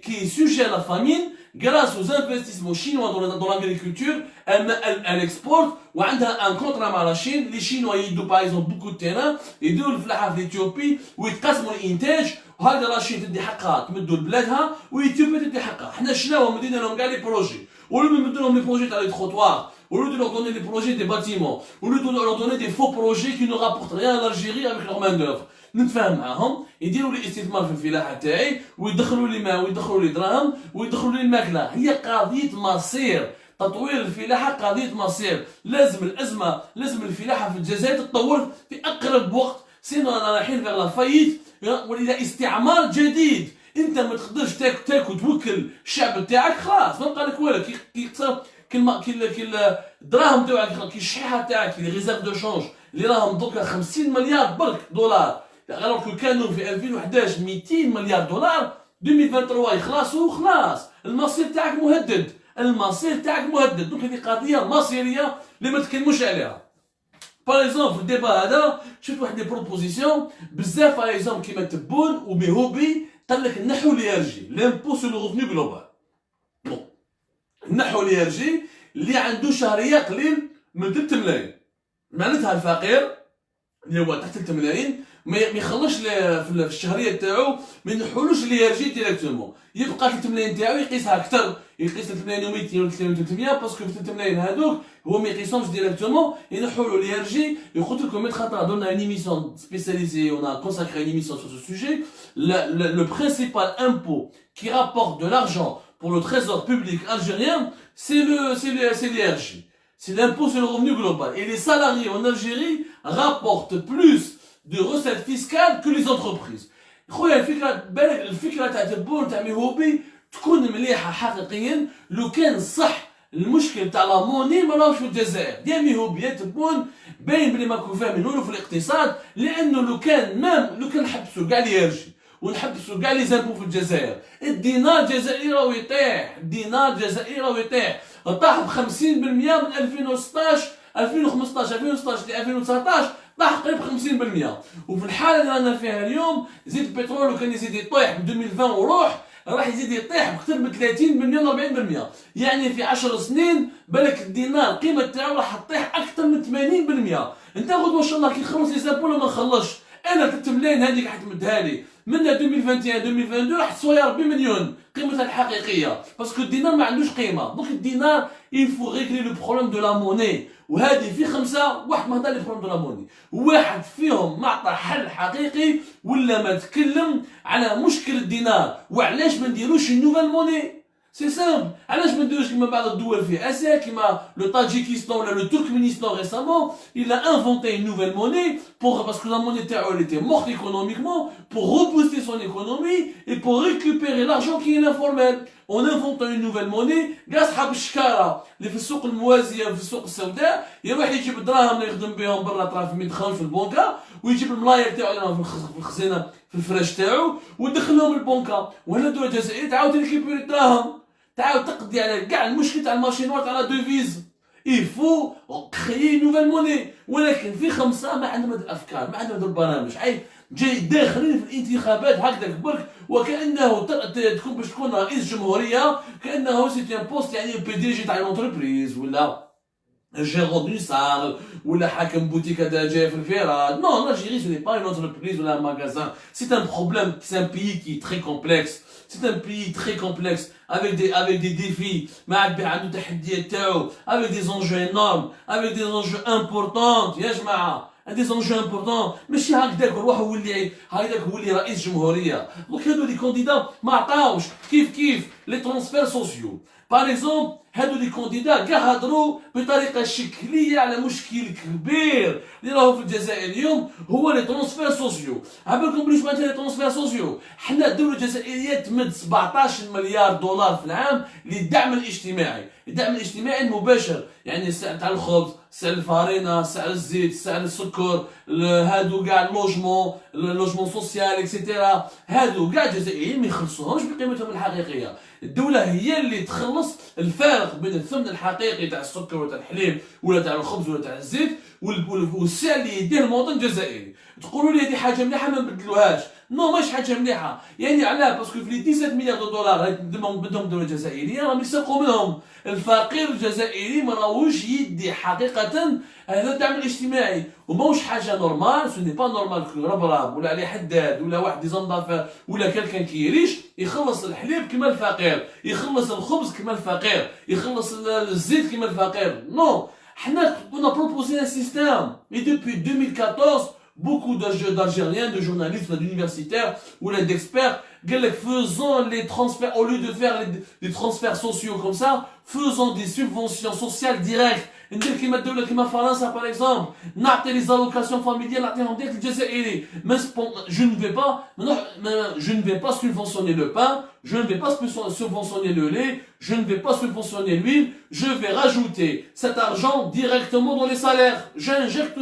qui est sujet à la famine grâce aux investissements chinois dans l'agriculture. Elle exporte وعندها un contrat مع la Chine. Les Chinois يدوا par exemple beaucoup de terrain يدوا الفلاحه في الإثيوبي ويتقاسموا الانتاج، وهذا لا شين تدي حقها تمدوا لبلادها وإثيوبيا تدي حقها. حنا شناهم مدينا لهم كاع لي بروجي، ولو نمدوا لهم لي بروجي تاع لي تروطوار، ولو de leur donner des projets des bâtiments، ولو de leur donner des faux projets qui ne rapportent rien à l'Algérie avec leur main d'œuvre. نتفاهم معاهم يديروا لي استثمار في الفلاحه تاعي ويدخلوا لي ماء ويدخلوا لي دراهم ويدخلوا لي الماكله. هي قضيه مصير، تطوير الفلاحه قضيه مصير. لازم الفلاحه في الجزائر تتطور في اقرب وقت، سينو رانا رايحين في لا فايت والى استعمار جديد. انت ما تقدرش تاكل توكل الشعب تاعك، خلاص ما بقى لك والو. كي الدراهم تاعك كي الشحيحه تاعك لي ريزيرف دو شونج اللي راهم دوكا 50 مليار برك دولار، alors que كانوا في 2011 200 مليار دولار، 2023 يخلصوا خلاص. المصير تاعك مهدد. دونك هذه قضيه مصيريه اللي ما تكلموش عليها. باغ اكزومبل في الديبا هذا شفت واحد لي بروبوزيسيون بزاف، باغ اكزومبل كيما تبون وميهوبي قال لك نحو ليرجي لامبو سو لو ريفوني جلوبال. بون نحو ليرجي اللي عنده شهريه قليل من 3 ملايين، معناتها الفقير اللي هو تحت 3 ملايين ما يخلصش في الشهريه تاعو، ما ينحولوش ليرجي ديريكتومون، يبقى 3 ملايين تاعو يقيسها اكثر، يقيس 3 ملايين و200 ولا 300 باسكو في 3 ملايين هذوك هو ما يقيسهمش ديريكتومون، ينحولوا ليرجي. قلت لكم ميت خاطر درنا une émission spécialisée, on a consacré une émission sur ce sujet. Le principal impôt qui rapporte de l'argent pour le trésor public algérien, c'est l'ERG. C'est l'impôt sur le revenu global. Et les salariés en Algérie rapportent plus de recettes fiscales que les entreprises. خويا الفكره تاع تبون تاع ميهوبي تكون مليحه حقيقيا لو كان صح. المشكل تاع لا موني ما راهوش في الجزائر ديال ميهوبي تبون باين بلي ماكو فاهمين والو في الاقتصاد، لانه لو كان نحبسوا كاع ليرجي ونحبسوا كاع لي زامبو في الجزائر، الدينار الجزائري راهو يطيح. طاح ب 50% من 2015 ل 2019 طاح قريب 50%. وفي الحاله اللي رانا فيها اليوم زيد البترول وكان يزيد يطيح ب 2020 وروح راح يزيد يطيح بأكثر من 30% و 40%. يعني في 10 سنين بالك الدينار القيمه تاعو راح تطيح اكثر من 80%. انت غدوه ان شاء الله كي نخلص لي زابول ما نخلصش انا 3 ملايين هذيك حتمدها لي من 2021 2022 راح تسوى يا ربي مليون قيمتها الحقيقيه، باسكو الدينار ما عندوش قيمه. دونك الدينار il faut régler le problème de la monnaie. وهذه في 5 واحد ما هضر لي بروبليم دو لا موني، واحد فيهم ما عطى حل حقيقي ولا ما تكلم على مشكل الدينار وعلاش ما نديروش نوفال موني. سي سامبل، علاش ما نديروش كيما بعض الدول في اسيا كيما لو طاجيكستان ولا لو تركمانستان ريسامون il a inventé une nouvelle monnaie parce que la monnaie تاعو elle était morte économiquement, pour rebooster son économie et pour récupérer l'argent qui est informel en inventant une nouvelle monnaie. كاع صحاب الشكاره اللي في السوق الموازيه في السوق السوداء يروح يجيب الدراهم اللي يخدم بهم برا طراف ما يدخلهمش في البنكه، ويجيب الملاير تاعو في الخزينه في الفراش تاعو ويدخلهم البنكه. وهنا الدول الجزائريه تعاود ريكيبيري الدراهم، تعاود تقضي على كاع المشكل تاع المارشي نوار تاع لا دوفيز. يفو كريي نوفال موني. ولكن في 5 ما عندهم هاد الافكار، ما عندهم هاد البرامج، جاي داخلين في الانتخابات هكذاك برك وكانه تكون باش تكون رئيس جمهوريه، كانه سي ان بوست يعني بي دي جي تاع اونتربريز ولا جيرون دو سال ولا حاكم بوتيك هذا جاي في الفيراد. نو l'Algérie ce n'est pas une entreprise ou un magasin, c'est un problème, c'est un pays qui est très complexe. C'est un pays très complexe avec des défis, عنده تحديات تاعو avec des enjeux énormes, avec des enjeux importants. يا جماعه des enjeux importants. ماشي هكذاك روح ولي هكذاك ولي رئيس جمهوريه. دونك هادو لي كونديدا ما عطاوش كيف لي ترونسفير سوسيو. باغ اكزومبل هادو لي كونديدا كاع هضروا بطريقه شكليه على مشكل كبير اللي راهو في الجزائر اليوم، هو لي ترونسفير سوسيو. عبالكم بليش معناتها لي ترونسفير سوسيو؟ حنا الدوله الجزائريه تمد 17 مليار دولار في العام للدعم الاجتماعي، الدعم الاجتماعي المباشر، يعني السعر تاع الخبز، سعر الفارينه، سعر الزيت، سعر السكر، هادو كاع اللوجمون سوسيال اكسيتيرا، هادو كاع الجزائريين ما يخلصوهمش بقيمتهم الحقيقيه. الدوله هي اللي تخلص الفارق بين الثمن الحقيقي تاع السكر ولا تاع الحليب ولا تاع الخبز ولا تاع الزيت والسعر اللي يديه المواطن الجزائري. تقولوا لي هذه حاجه مليحه ما نبدلوهاش، نو ماشي حاجه مليحه، يعني علاه؟ باسكو في لي 17 مليار دولار اللي بدهم الدوله الجزائريه راهم يسرقوا منهم. الفقير الجزائري ما راهوش يدي حقيقه هذا الدعم الاجتماعي، وماهوش حاجه نورمال. سو ني با نورمال كو ربراب ولا عليه حداد ولا واحد ديزندافير ولا كالكان كيريش يخلص الحليب كما الفقير، يخلص الخبز كما الفقير، يخلص الزيت كما الفقير. نو، حنا كنا بروبوزي ان سيستيم اي دوبوي 2014 beaucoup d'Algériens, de journalistes, d'universitaires ou d'experts, faisons les transferts, au lieu de faire des transferts sociaux comme ça, faisons des subventions sociales directes. ندير كيما الدولة كيما فرنسا par exemple، نعطي les allocations familiales نعطيهم ديك الجزائري. Je ne vais pas subventionner le pain, je ne vais pas subventionner le lait, je ne vais pas subventionner l'huile, je vais rajouter cet argent directement dans les salaires. J'injecte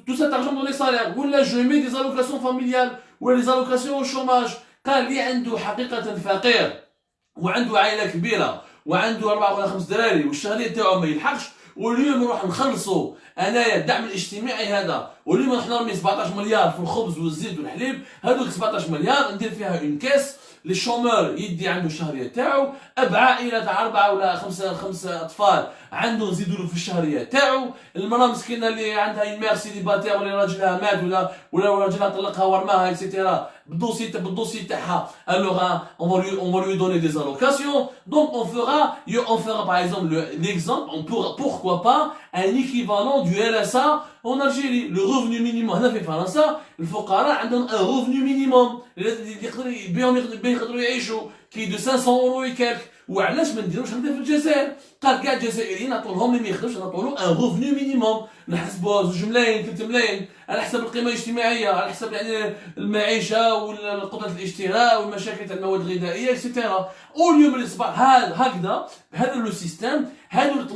tout cet argent dans les salaires. Ou là je mets des allocations familiales ou des allocations au chômage. قال لي عنده حقيقة فقير وعنده عائلة كبيرة وعنده 4 ولا 5 دراري والشهرية تاعو ما يلحقش، واليوم نروح نخلصوا انايا الدعم الاجتماعي هذا، واليوم نحن نرمي 17 مليار في الخبز والزيت والحليب، هذوك 17 مليار ندير فيها اون كاس للشومور يدي عنده الشهريه تاعو، اب عائله تاع 4 ولا 5 اطفال عنده نزيدوا له في الشهريه تاعو، المراه مسكينه اللي عندها اون مير سيليباتير ولا راجلها مات ولا راجلها طلقها ورماها اكسيتيرا بالدوسي تاعها، alors on va lui donner des allocations. Donc on fera par exemple l'exemple, pourquoi pas un équivalent du RSA en Algérie, le revenu minimum. هنا في فرنسا الفقراء عندهم un revenu minimum يقدروا يعيشوا كي دو 500 اورو وكالك. وعلاش ما نديروش هكذا في الجزائر؟ قال كاع الجزائريين نعطوا لهم اللي ما يخدمش نعطوا له ان روفني مينيموم، نحسبوها 2 ملايين 3 ملايين على حسب القيمه الاجتماعيه، على حسب يعني المعيشه والقدره الاشتراء والمشاكل تاع المواد الغذائيه اكسيتيرا. اليوم الاصبح هكذا بهذا لو سيستيم، هادو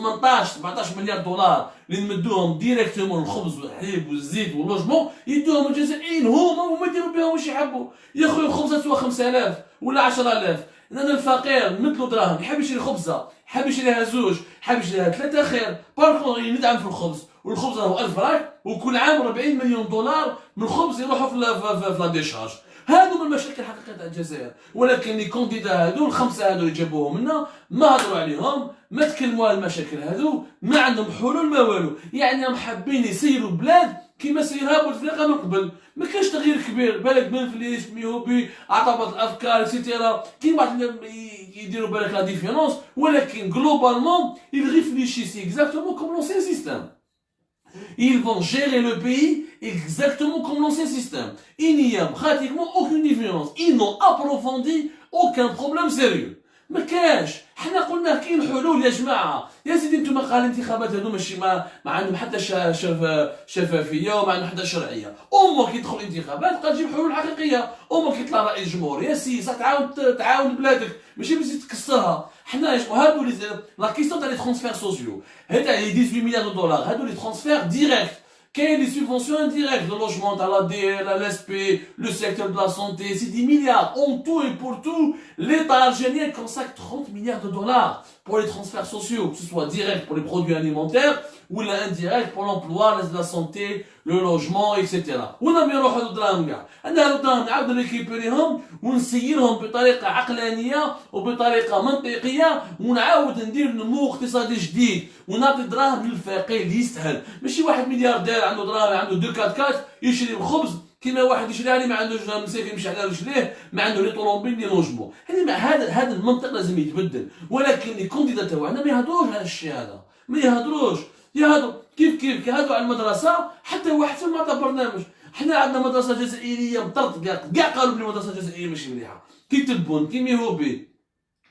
17 مليار دولار اللي نمدوهم ديريكتومون الخبز والحليب والزيت واللوجمون يدوهم الجزائريين هما وما يديروا بهم واش يحبوا. يا خويا الخبزه تسوى 5000 ولا 10000، انا الفقير نمدلو دراهم يحب يشري خبزه، حاب يشريها 2، حاب يشريها 3 خير. باركو ندعم في الخبز، والخبز راهو 1000 راك، وكل عام 40 مليون دولار من الخبز يروحوا في لا ديشارج. هادو من المشاكل الحقيقيه تاع الجزائر. ولكن لي كونديدا هادو الخمسه هادو اللي جابوهم لنا ما هضروا عليهم، ما تكلموا على المشاكل هادو، ما عندهم حلول ما والو. يعني راهم حابين يسيروا بلاد كيما سيرها بوتفليقه من قبل، ما كانش تغيير كبير. بالك بن فليش ميوبي عطبت الافكار اكسيتيرا كيما يديروا بالك لا ديفيرونس، ولكن جلوبالمون ils réfléchissent exactement comme l'ancien système. Ils vont gérer le pays exactement comme l'ancien système. Il n'y a pratiquement aucune différence. Ils n'ont approfondi aucun problème sérieux. ما كاش. حنا قلنا كاين حلول يا جماعه. يا سيدي انتم قال الانتخابات هذو ماشي ما عندهم حتى شفافيه وما عندهم حتى شرعيه. امك كي تدخل الانتخابات قال تجيب حلول حقيقيه. امك يطلع رئيس جمهوريه يا سي صح تعاون بلادك ماشي باش تكسرها. حنا هادو لا كيستيون تاع لي ترونسفير سوسيو هذا 18 مليار دولار هادو لي ترونسفير ديريكت. Quelles les subventions indirectes, le logement, l'ADL, l'ASP, le secteur de la santé, c'est 10 milliards. En tout et pour tout, l'État algérien consacre 30 milliards de dollars pour les transferts sociaux, que ce soit direct pour les produits alimentaires ou indirect pour l'emploi, la santé, le logement, etc. وين يروحوا هذو الدراهم كاع؟ عندنا هذو الدراهم نعاودو ريكيبيريهم ونسيرهم بطريقة عقلانية وبطريقة منطقية، ونعاود ندير نمو اقتصادي جديد ونعطي دراهم للفقير اللي يستاهل. ماشي واحد ملياردير عنده دراهم عنده 2 4 يشري الخبز كيما واحد يشري عليه ما عندوش مساكن يمشي على رجليه، ما عنده لي طوموبيل لي لوجمون. هذا المنطق لازم يتبدل. ولكن لي كونديدا تاعنا ما يهضروش على الشيء هذا، ما يهضروش. يهضروا كيف يهضروا على المدرسه حتى واحد فيهم عطى برنامج. حنا عندنا مدرسه جزائريه مطرط كاع قالوا بلي المدرسه الجزائريه ماشي مليحه، كي تبون كي ميهوبي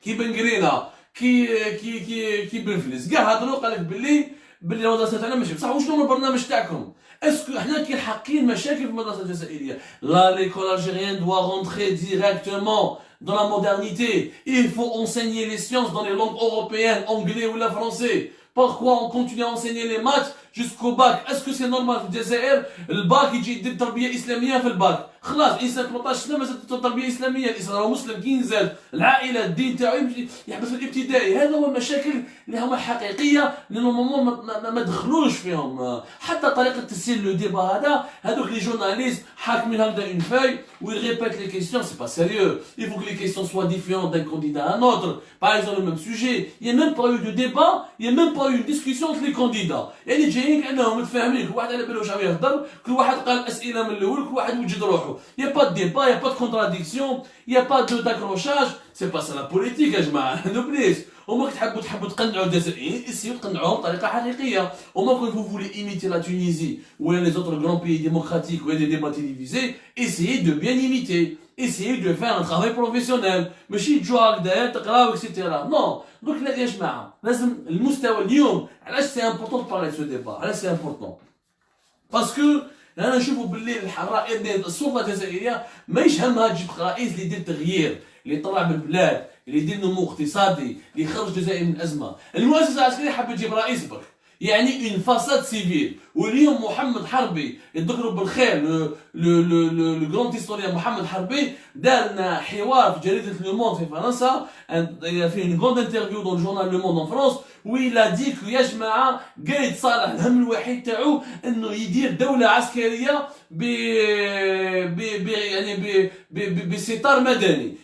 كي بنقرينا كي بالفلوس كاع هضروا قال لك باللي المدرسه تاعنا ماشي بصح. وشنو هو البرنامج تاعكم؟ اسكو حنا كي حاقين مشاكل في المدرسه الجزائريه. لا ليكول الجيريenne doit rentrer directement dans la modernité. Il faut enseigner les sciences dans les langues européennes, anglais ou la français. Pourquoi on continue à enseigner les maths jusqu'au bac? Est-ce que c'est normal في الجزائر الباك يجي يدير تربيه اسلاميه في الباك؟ خلاص الانسان 18 سنه مازال تربيه اسلاميه، الانسان راه مسلم كي ينزل العائله الدين تاعو يمشي يحبس في الابتدائي. هذا هو المشاكل اللي هما حقيقيه اللي نورمالمون ما دخلوش فيهم. حتى طريقه تسير لو ديبا هذوك لي جورناليست حاكمين هكذا اون فاي ويل ريبيت لي كيسيون. سي با سيريeux. Il faut que les questions soient différentes d'un candidat à un autre. Par exemple le même sujet. Il n'y a même pas eu de débat, il n'y a même pas eu une discussion entre les candidats. يعني جايين كانهم متفاهمين، كل واحد على باله واش عم يهضر، كل واحد قال اسئله من الاول، كل واحد وجد روحه. Il n'y a pas de débat, il n'y a pas de contradiction, il n'y a pas d'accrochage. C'est pas ça la politique يا جماعه. نبليش. وما تحبوا تقنعوا الجزائريين، اسيو تقنعوهم بطريقه حقيقيه. وما كنت vous voulez imiter la Tunisie ou les autres grands pays démocratiques où il y a des débats télévisés, essayez de bien imiter. Essayez de faire un travail professionnel. ماشي تجوا هكذا تقراو اكسيتيرا. نو. دونك لا يا جماعه لازم المستوى اليوم. علاش سي امبورطون بارلي دو سو ديبا؟ علاش سي امبورطون؟ باسكو انا نشوفوا باللي السلطه الجزائريه ماهيش همها تجيب رئيس اللي يدير تغيير، اللي يطلع بالبلاد، اللي يدير نمو اقتصادي، اللي يخرج الجزائر من الازمه. المؤسسه العسكريه حابه تجيب رئيس برك، يعني اون فاساد سيفيل. واليوم محمد حربي يذكروا بالخير لو غراند هيستوريان محمد حربي دار لنا حوار في جريده لو موند في فرنسا، في اون غراند انترفيو دون جورنال لو موند ان فرنسا ويلا ديك يا جماعه قايد صالح الهم الوحيد تاعو انه يدير دوله عسكريه يعني بستار مدني.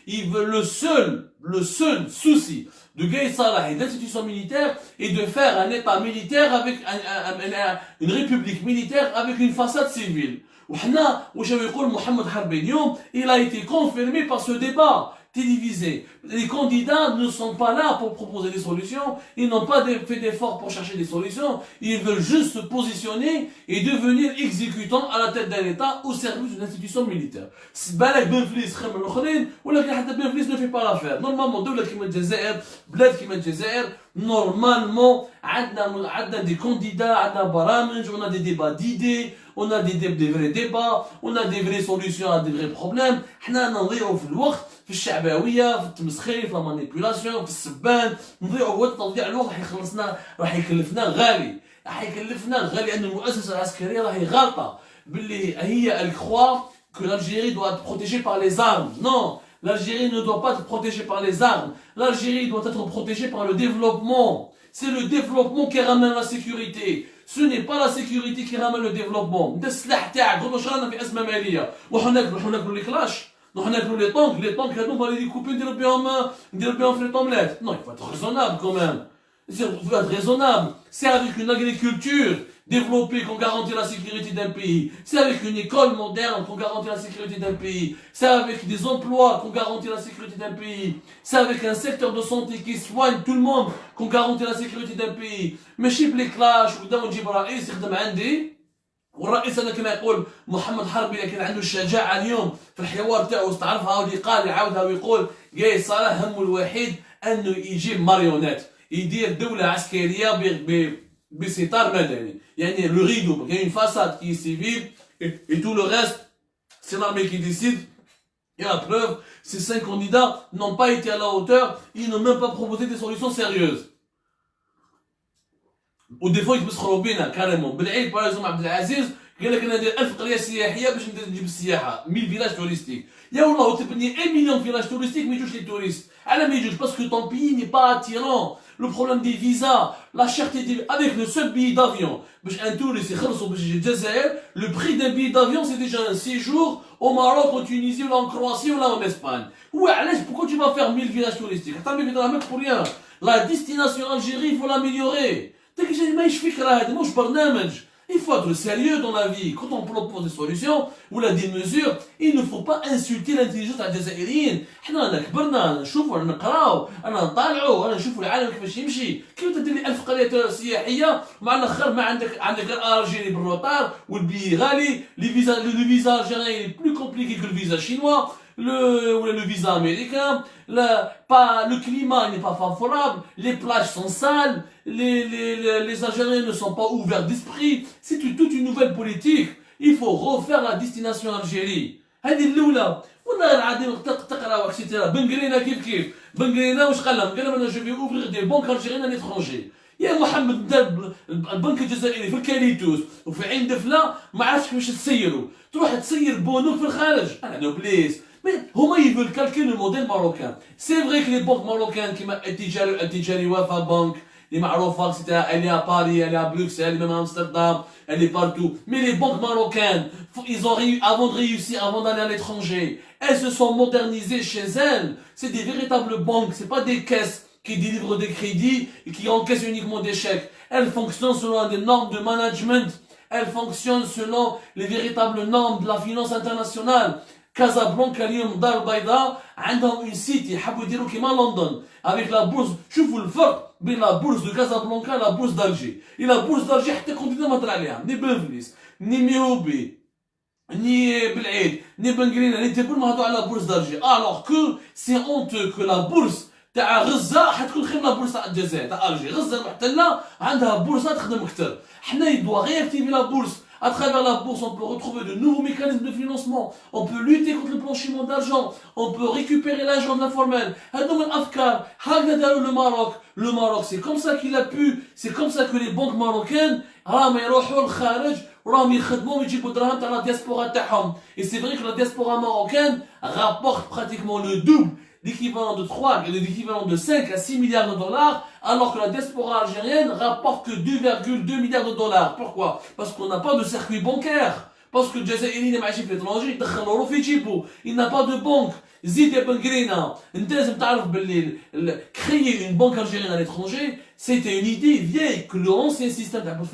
Le seul souci de Gaïd Salah et de l'institution militaire est de faire un état militaire avec une république militaire avec une façade civile. وحنا واش يقول محمد حربي اليوم il a été confirmé par ce débat télévisé. Les candidats ne sont pas là pour proposer des solutions, ils n'ont pas fait d'efforts pour chercher des solutions, ils veulent juste se positionner et devenir exécutants à la tête d'un État au service d'une institution militaire. بالك بنفليس خير من الاخرين ولكن حتى بنفليس ne fait pas l'affaire. نورمالمون دولة كيما الجزائر، بلاد كيما الجزائر نورمالمون عندنا دي كانديدا، عندنا برامج، on a des débats d'idées, on a des vrais débats, on a des vraies solutions à des vrais problèmes. حنا نضيعوا في الوقت في الشعبويه، في التمسخير، في المانيبيولاسيون، في السبان. نضيعوا وقت، تضييع الوقت راح يكلفنا غالي. لان المؤسسه العسكريه راهي غلطه باللي هي الكخوا que l'Algérie doit être protégée par les armes. Non, l'Algérie ne doit pas être protégée par les armes. L'Algérie doit être protégée par le développement. C'est le développement qui ramène la sécurité. Ce n'est pas la sécurité qui ramène le développement. انت السلاح تاعك قول واش رانا في ازمه ماليه نروحوا ناكلوا لي كلاش، نروحوا ناكلوا لي طونك هذو بالي ديكوبي نديروا بهم في لي طومليت. Non, il faut être raisonnable quand même. Il faut être raisonnable. C'est avec une agriculture développée qu'on garantit la sécurité d'un pays. C'est avec une école moderne qu'on garantit la sécurité d'un pays. C'est avec des emplois qu'on garantit la sécurité d'un pays. C'est avec un secteur de santé qui soigne tout le monde qu'on garantit la sécurité d'un pays. ماشي بلي كلاش ودا ونجيب رئيس يخدم عندي. والرئيس انا كما يقول محمد حربي لكن عنده الشجاعه اليوم في الحوار تاعو استعرفها ويقال يعاودها ويقول جاي صالح همه الوحيد انه يجيب ماريونيت، يدير دوله عسكريه بستار مدني. يعني le rideau, il y a une façade qui est civile et tout le reste c'est l'armée qui décide. Et la preuve, ces 5 candidats n'ont pas été à la hauteur, ils n'ont même pas proposé des solutions sérieuses. ودي فوا يتمسخروا بينا كاريمون. بالعيد باغ اكزومبل عبد العزيز قال لك انا ندير 1000 قريه سياحيه باش نجيب السياحه 1000 فيلاج توريستيك. يا والله تبني 1 مليون فيلاج توريستيك ما يجوش لي توريست. على ما يجوش باسكو طون بيي ني با اتيرون. Le problème des visas, la cherté des... avec le seul billet d'avion. Un touriste, le prix d'un billet d'avion, c'est déjà un séjour au Maroc, en Tunisie, ou en Croatie, ou là en Espagne. Ouais, allez, pourquoi tu vas faire 1000 villages touristiques? Attends, mais pour rien. La destination Algérie, il faut l'améliorer. T'as que j'ai dit, je fais que moi, je parle d'un il faut être sérieux dans la vie. Quand on propose des solutions ou des mesures, il ne faut pas insulter l'intelligence الجزائريين. حنا كبرنا نشوفوا نقراو نطالعوا نشوفوا العالم كيفاش يمشي. كيف تدير لي 1000 قريه سياحيه مع الاخر ما عندك غير الجيري بالروطار والبي غالي. لي فيزا الجيريان est plus compliqué que le visa chinois. le visa américain, le climat n'est pas favorable, les plages sont sales, les Algériens ne sont pas ouverts d'esprit. C'est toute une nouvelle politique. Il faut refaire la destination Algérie. هذه الأولى. والله العظيم تقرا اكسيتيرا بن قرينا كيف بن قرينا واش قال لهم؟ قال لهم انا جو في اوفريغ دي بنك الجيريان ان اترونجي. يا محمد دار البنك الجزائري في الكاليتوس وفي عين دفله ما عرفتش كيفاش تسيروا، تروح تسير بونوك في الخارج. انا بليز مي هما يفول كالكين الموديل ماروكان. سي فري كلي بنك ماروكان كيما التجاري وفا بنك اللي معروفه اكسيتيرا اللي ا باري اللي ا بروكسل même à Amsterdam elle est partout. Mais les banques marocaines, ils ont avant de réussir, avant d'aller à l'étranger, elles se sont modernisées chez elles. C'est des véritables banques, c'est pas des caisses qui délivrent des crédits et qui encaissent uniquement des chèques. Elles fonctionnent selon des normes de management. Elles fonctionnent selon les véritables normes de la finance internationale. Casablanca اليوم دار بيضاء عندهم une site يحبوا يديروا كيما لندن avec la bourse. شوفوا الفرق بين la bourse de Casablanca et la bourse d'Alger. Et la bourse d'Alger حتى كنت ما هضر عليها ني بنفليس ني ميوبي ني بالعيد ني بنقرينا ني تبون ما هضروا على la bourse d'Alger. Alors que c'est honteux que la bourse تاع غزه حتكون خير من la bourse تاع الجزائر تاع الجي. غزه محتله عندها بورصه تخدم اكثر. حنا يدوا réactiver la bourse. À travers la bourse, on peut retrouver de nouveaux mécanismes de financement. On peut lutter contre le blanchiment d'argent. On peut récupérer l'argent de l'informel. Le Maroc. Le Maroc, c'est comme ça qu'il a pu. C'est comme ça que les banques marocaines, et c'est vrai que la diaspora marocaine rapporte pratiquement le double, l'équivalent de 3 et l'équivalent de 5 à 6 milliards de dollars, alors que la diaspora algérienne rapporte que 2,2 milliards de dollars. Pourquoi? Parce qu'on n'a pas de circuit bancaire. Parce que le Jazairi n'est pas chez l'étranger, il n'a pas de banque. Zid et Bengrina, créer une banque algérienne à l'étranger, c'était une idée vieille que l'ancien système d'Abou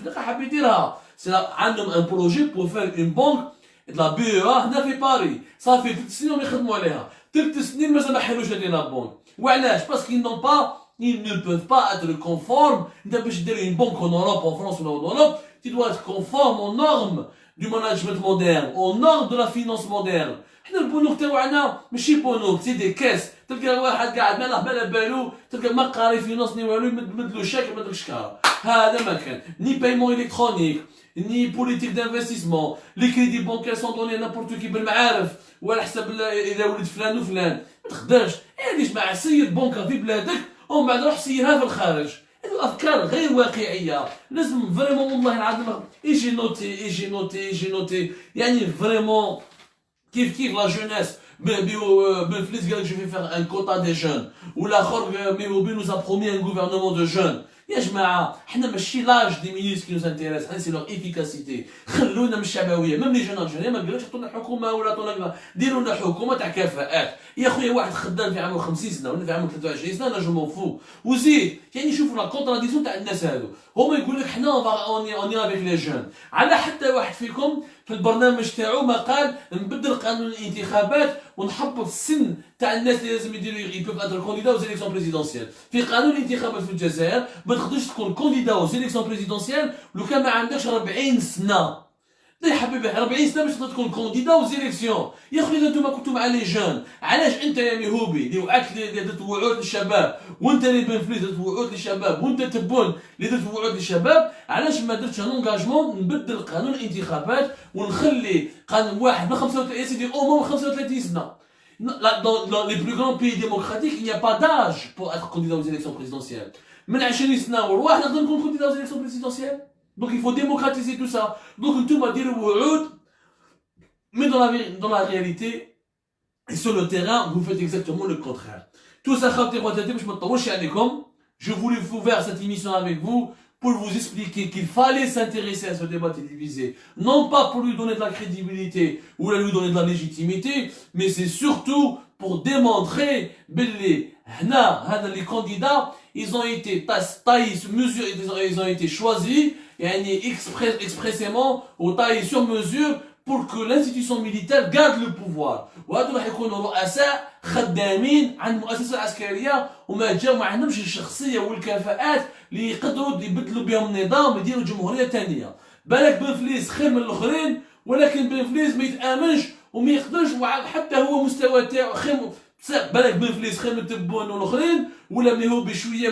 c'est un projet pour faire une banque de la BEA, n'a fait Paris. Ça fait 3 سنين يخدموا عليها. 3 سنين مازال ما حلوش هذه لا بونك. وعلاش؟ Parce qu'ils n'ont pas, ils ne peuvent pas être conformes. انت باش دير une banque en Europe, en France ou en Europe, tu dois être conforme aux normes du management moderne, aux normes de la finance moderne. حنا البنوك تاعنا ماشي بنوك، سي دي كاس. تلقى واحد قاعد ما على بالو، تلقى ما قاري فينانس ني والو، يمد له شاك يمد لك شكاره. هذا ما كان. ني بايمون الكترونيك، ni politique d'investissement. Les crédits bancaires sont donnés à n'importe qui بالمعارف وعلى حسب اذا ولد فلان وفلان. ما تقدرش علاش مع سيد بنكه في بلادك ومن بعد روح سيرها في الخارج. هذه افكار غير واقعيه. لازم فريمون والله العظيم يجي نوتي يعني فريمون كيف la jeunesse. Benflis قال je vais faire un quota des jeunes. والاخر ميوبي nous a promis un gouvernement de jeunes. يا جماعه حنا ماشي لاج دي مينيس كي نوز انتيريس، حنا سي لور افيكاسيتي. خلونا من الشعبويه، ميم لي جون الجيريان ما قالوش عطونا حكومه ولا عطونا، ديروا لنا حكومه تاع كفاءات. يا خويا واحد خدام في عمره 50 سنه ولا في عمره 23 سنه انا جو مون فو. وزيد يعني شوفوا لا كونتراديكسيون تاع الناس هادو، هما يقول لك حنا اوني افيك لي جون. على حتى واحد فيكم في البرنامج تاعو ما قال نبدل قانون الانتخابات ونحبط السن تاع الناس اللي لازم يديروا يبوف اتر كونديدا aux élections présidentielles. في قانون الانتخابات في الجزائر ما تقدرش تكون كونديدا aux élections présidentielles لو كان ما عندكش 40 سنه. يا حبيبي 40 سنه باش تكون كونديدا aux élections. يا خويا انتوما كنتوا مع لي جون، علاش انت يا ميهوبي اللي وعدت اللي درت وعود للشباب، وانت اللي بنفليس درت وعود للشباب، وانت تبون اللي درت وعود للشباب، علاش ما درتش ان انجاجمون نبدل قانون الانتخابات ونخلي قانون واحد من 35 يا سيدي او موان 35 سنه. Dans les plus grands pays démocratiques, il n'y a pas d'âge pour être candidat aux élections présidentielles. من 20 سنة والواحد نقدر نكون candidat aux élections présidentielles. Donc il faut démocratiser tout ça. Donc نتوما ديروا وعود، mais dans la réalité et sur le terrain, vous faites exactement le contraire. Tout ça خاوتي خواتاتي باش ما نطولش عليكم. Je voulais vous faire cette émission avec vous pour vous expliquer qu'il fallait s'intéresser à ce débat télévisé, non pas pour lui donner de la crédibilité ou lui donner de la légitimité, mais c'est surtout pour démontrer que les candidats, ils ont été taillés sur mesure, ils ont été choisis et expressément ou taillés sur mesure pour que l'institution militaire garde le pouvoir. وهذو راح يكونوا رؤساء خدامين عن المؤسسة العسكرية وما جاو ما عندهمش الشخصية والكفاءات اللي يقدروا يبدلوا بهم النظام يديروا جمهورية ثانية. بالك بنفليس خير من الآخرين، ولكن بنفليس ما يتآمنش وما يقدرش حتى هو مستوى تاعو بالك بن فليس خير من تبون والاخرين، ولا ملي هو بشويه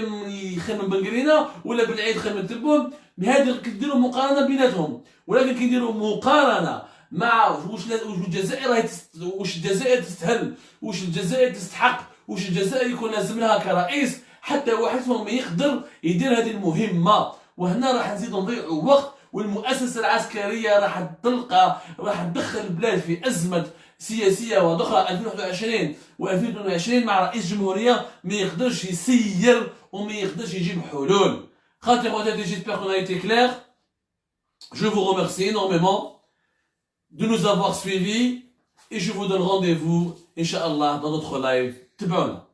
خير من بن قرينه، ولا بالعيد خير من تبون. بهذا كديروا مقارنه بيناتهم، ولكن كيديروا مقارنه مع واش الجزائر تستهل، واش الجزائر تستحق، واش الجزائر يكون لازم لها كرئيس. حتى واحد فيهم ما يقدر يدير هذه المهمه. وهنا راح نزيدوا نضيعوا وقت، والمؤسسه العسكريه راح تدخل البلاد في ازمه سياسيه واخرى 2021 و2022 مع رئيس جمهوريه ما يقدرش يسير وما يقدرش يجيب حلول. خاطر خواتاتي j'espère qu'on a été clair. Je vous remercie énormément de nous avoir suivis et je vous donne rendez-vous Inch'Allah dans notre live. تبعونا.